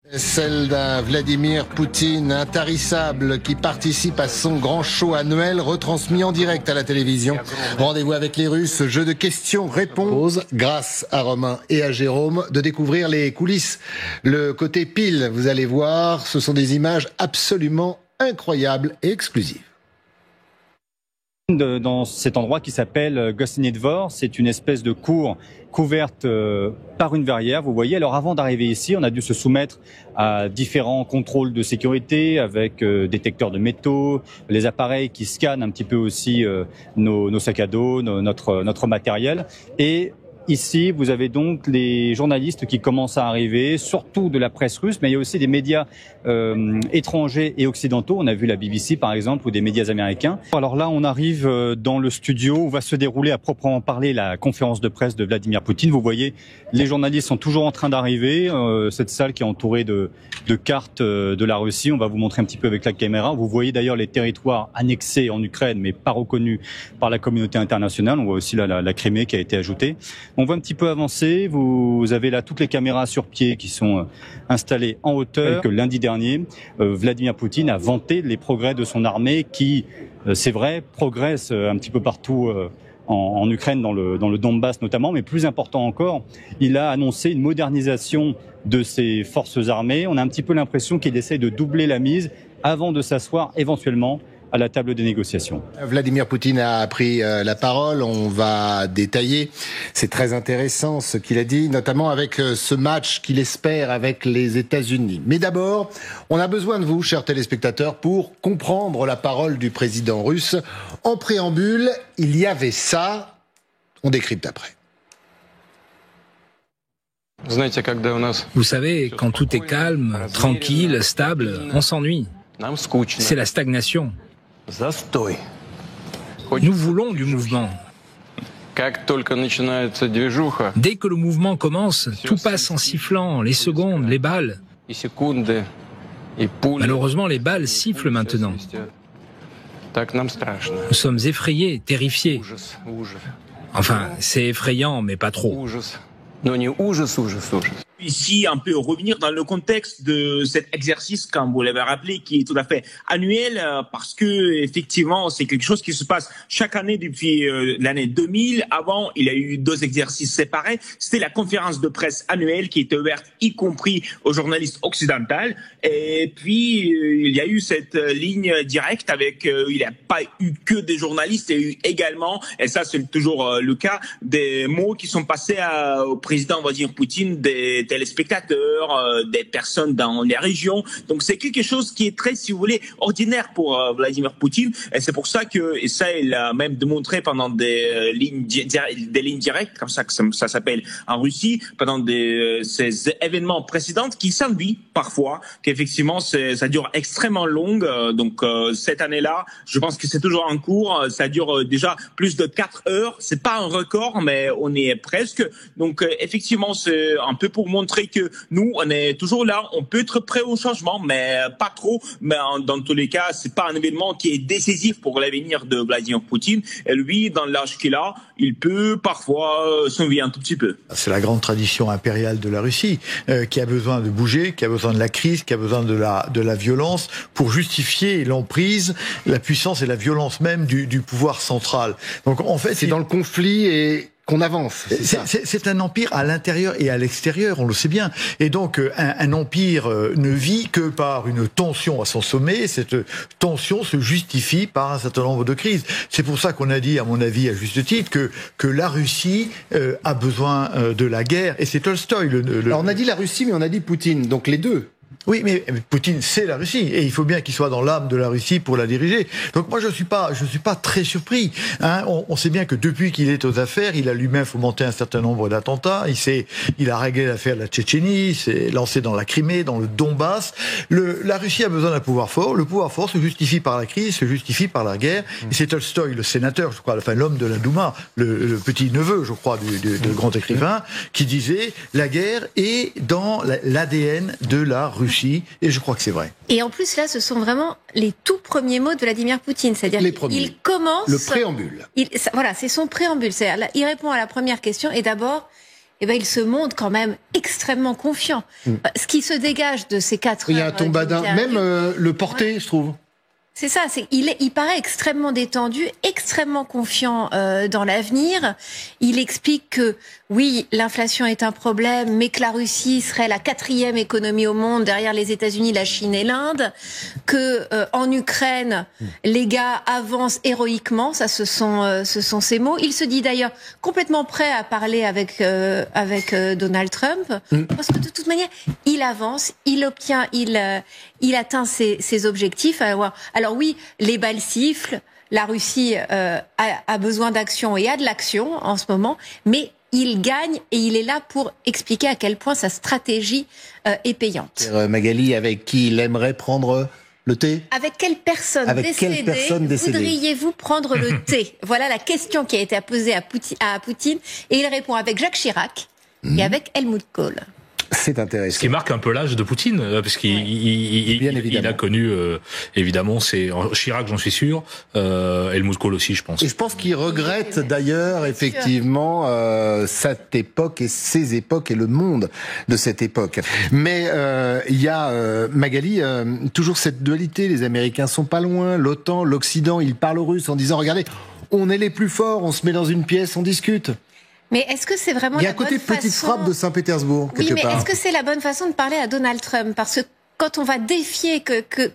Celle d'un Vladimir Poutine intarissable qui participe à son grand show annuel retransmis en direct à la télévision. Rendez-vous avec les Russes, jeu de questions-réponses, grâce à Romain et à Jérôme, de découvrir les coulisses. Le côté pile, vous allez voir, ce sont des images absolument incroyables et exclusives. Dans cet endroit qui s'appelle Gostiny Dvor, c'est une espèce de cour couverte par une verrière, vous voyez. Alors avant d'arriver ici, on a dû se soumettre à différents contrôles de sécurité avec détecteurs de métaux, les appareils qui scannent un petit peu aussi nos sacs à dos, notre matériel. Et ici, vous avez donc les journalistes qui commencent à arriver, surtout de la presse russe, mais il y a aussi des médias étrangers et occidentaux. On a vu la BBC, par exemple, ou des médias américains. Alors là, on arrive dans le studio où va se dérouler à proprement parler la conférence de presse de Vladimir Poutine. Vous voyez, les journalistes sont toujours en train d'arriver. Cette salle qui est entourée de cartes de la Russie. On va vous montrer un petit peu avec la caméra. Vous voyez d'ailleurs les territoires annexés en Ukraine, mais pas reconnus par la communauté internationale. On voit aussi là la Crimée qui a été ajoutée. On va un petit peu avancer. Vous avez là toutes les caméras sur pied qui sont installées en hauteur. Que lundi dernier, Vladimir Poutine a vanté les progrès de son armée qui, c'est vrai, progresse un petit peu partout en Ukraine, dans le Donbass notamment. Mais plus important encore, il a annoncé une modernisation de ses forces armées. On a un petit peu l'impression qu'il essaye de doubler la mise avant de s'asseoir éventuellement à la table des négociations. Vladimir Poutine a pris la parole, on va détailler. C'est très intéressant ce qu'il a dit, notamment avec ce match qu'il espère avec les États-Unis. Mais d'abord, on a besoin de vous, chers téléspectateurs, pour comprendre la parole du président russe. En préambule, il y avait ça, on décrypte après. Vous savez, quand tout est calme, tranquille, stable, on s'ennuie. C'est la stagnation. Nous voulons du mouvement. Dès que le mouvement commence, tout passe en sifflant, les secondes, les balles. Malheureusement, les balles sifflent maintenant. Nous sommes effrayés, terrifiés. Enfin, c'est effrayant, mais pas trop. Ici, on peut revenir dans le contexte de cet exercice, comme vous l'avez rappelé, qui est tout à fait annuel, parce que effectivement, c'est quelque chose qui se passe chaque année depuis l'année 2000. Avant, il y a eu 2 exercices séparés. C'était la conférence de presse annuelle qui était ouverte, y compris aux journalistes occidentaux. Et puis, il y a eu cette ligne directe avec, il n'y a pas eu que des journalistes, il y a eu également, et ça c'est toujours le cas, des mots qui sont passés au président Vladimir Poutine, des téléspectateurs, des personnes dans les régions. Donc c'est quelque chose qui est très, si vous voulez, ordinaire pour Vladimir Poutine. Et c'est pour ça que, et ça il a même démontré pendant des lignes directes, comme ça que ça s'appelle en Russie, pendant ces événements précédents qui s'ennuient parfois, qu'effectivement ça dure extrêmement long. Donc cette année-là, je pense que c'est toujours en cours. Ça dure déjà plus de 4 heures. C'est pas un record, mais on est presque. Donc effectivement, c'est un peu pour montrer que nous, on est toujours là, on peut être prêt au changement, mais pas trop. Mais dans tous les cas, c'est pas un événement qui est décisif pour l'avenir de Vladimir Poutine. Et lui, dans l'âge qu'il a, il peut parfois s'ennuyer un tout petit peu. C'est la grande tradition impériale de la Russie, qui a besoin de bouger, qui a besoin de la crise, qui a besoin de la violence pour justifier l'emprise, la puissance et la violence même du pouvoir central. Donc en fait, c'est dans le conflit et qu'on avance. C'est un empire à l'intérieur et à l'extérieur, on le sait bien. Et donc, un empire ne vit que par une tension à son sommet. Cette tension se justifie par un certain nombre de crises. C'est pour ça qu'on a dit, à mon avis, à juste titre, que la Russie a besoin de la guerre. Et c'est Tolstoï. Alors, on a dit la Russie, mais on a dit Poutine. Donc, les deux. Oui, mais Poutine, c'est la Russie, et il faut bien qu'il soit dans l'âme de la Russie pour la diriger. Donc moi, je suis pas très surpris. Hein. On sait bien que depuis qu'il est aux affaires, il a lui-même fomenté un certain nombre d'attentats. Il a réglé l'affaire de la Tchétchénie, s'est lancé dans la Crimée, dans le Donbass. La Russie a besoin d'un pouvoir fort. Le pouvoir fort se justifie par la crise, se justifie par la guerre. Et c'est Tolstoï, le sénateur, je crois, enfin l'homme de la Douma, le petit neveu, je crois, du grand écrivain, qui disait la guerre est dans l'ADN de la Russie. Et je crois que c'est vrai. Et en plus, là, ce sont vraiment les tout premiers mots de Vladimir Poutine. C'est-à-dire qu'il commence... Le préambule. Voilà, c'est son préambule. C'est-à-dire, il répond à la première question et d'abord, eh ben, il se montre quand même extrêmement confiant. Ce qui se dégage de ces 4 heures... Il y a un ton badin, même le porté, je trouve. C'est ça, il paraît extrêmement détendu, extrêmement confiant dans l'avenir. Il explique que oui, l'inflation est un problème, mais que la Russie serait la 4e économie au monde derrière les États-Unis, la Chine et l'Inde. Que en Ukraine, les gars avancent héroïquement. Ça, ce sont ses mots. Il se dit d'ailleurs complètement prêt à parler avec Donald Trump, parce que de toute manière, il avance, il obtient, il atteint ses objectifs. Alors oui, les balles sifflent, la Russie a besoin d'action et a de l'action en ce moment, mais il gagne et il est là pour expliquer à quel point sa stratégie est payante. Magali, avec qui il aimerait prendre le thé ? Avec quelle personne décédée voudriez-vous prendre le thé ? Voilà la question qui a été posée à Poutine, et il répond avec Jacques Chirac et avec Helmut Kohl. C'est intéressant. Ce qui marque un peu l'âge de Poutine, parce qu'il a connu, évidemment, c'est Chirac, j'en suis sûr, Helmut Kohl aussi, je pense. Et je pense qu'il regrette d'ailleurs, effectivement, cette époque et ces époques et le monde de cette époque. Mais il y a, Magali, toujours cette dualité, les Américains sont pas loin, l'OTAN, l'Occident, ils parlent russe en disant, regardez, on est les plus forts, on se met dans une pièce, on disque. Mais est-ce que c'est vraiment la bonne façon... Il y a côté petite frappe de Saint-Pétersbourg, quelque part. Oui, mais est-ce que c'est la bonne façon de parler à Donald Trump ? Parce que quand on va défier,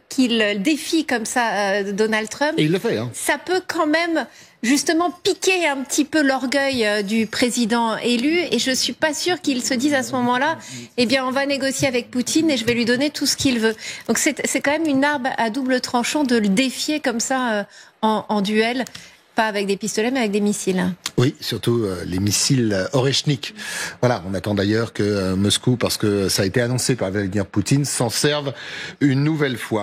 qu'il défie comme ça Donald Trump... Et il le fait, hein. Ça peut quand même, justement, piquer un petit peu l'orgueil du président élu. Et je suis pas sûre qu'il se dise à ce moment-là, eh bien, on va négocier avec Poutine et je vais lui donner tout ce qu'il veut. Donc c'est quand même une arme à double tranchant de le défier comme ça en duel. Pas avec des pistolets, mais avec des missiles. Oui, surtout les missiles Oreshnik. Voilà, on attend d'ailleurs que Moscou, parce que ça a été annoncé par Vladimir Poutine, s'en serve une nouvelle fois.